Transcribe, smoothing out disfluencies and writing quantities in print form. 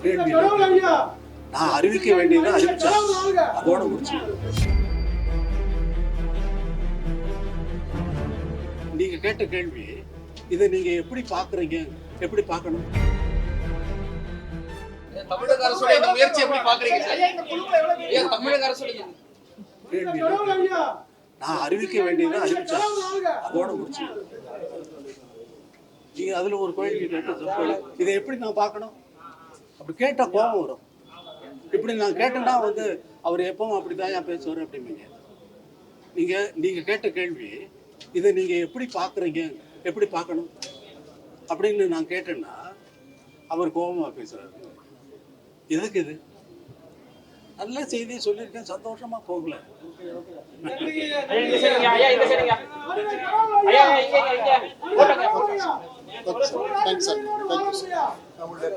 கேள்வி நான் அறிவிக்க வேண்டியதை அறிவிச்சேன், அதோட முடிச்சு. நீங்க கேட்ட கேள்வி, இதை நீங்க எப்படி பாக்குறீங்க, எப்படி பார்க்கணும்? தமிழக அரசுடைய இந்த முயற்சி எப்படி பாக்குறீங்க சார்? ஏன் தமிழக அரசுடைய கேள்வி நான் அறிவிக்க வேண்டியதை அறிவிச்சேன், அதோட முடிச்சு. நீங்க அதுல ஒரு கேள்வி கேட்ட, இதை எப்படி நான் பார்க்கணும்? அப்படி கேட்டா கோபம் வரும். இப்படி நான் கேட்டேன்னா அவர் எப்பவும் அப்படிதான் ஏன் பேசுவார் அப்படிம்பீங்க. நீங்க கேட்ட கேள்வி, இதை நீங்க எப்படி பார்க்குறீங்க, எப்படி பார்க்கணும் அப்படின்னு நான் கேட்டேன்னா அவர் கோபமா பேசுறாரு. எதுக்கு இது? நல்ல செய்தியை சொல்லியிருக்கேன், சந்தோஷமா போகல. Thanks, sir. Thank you, sir.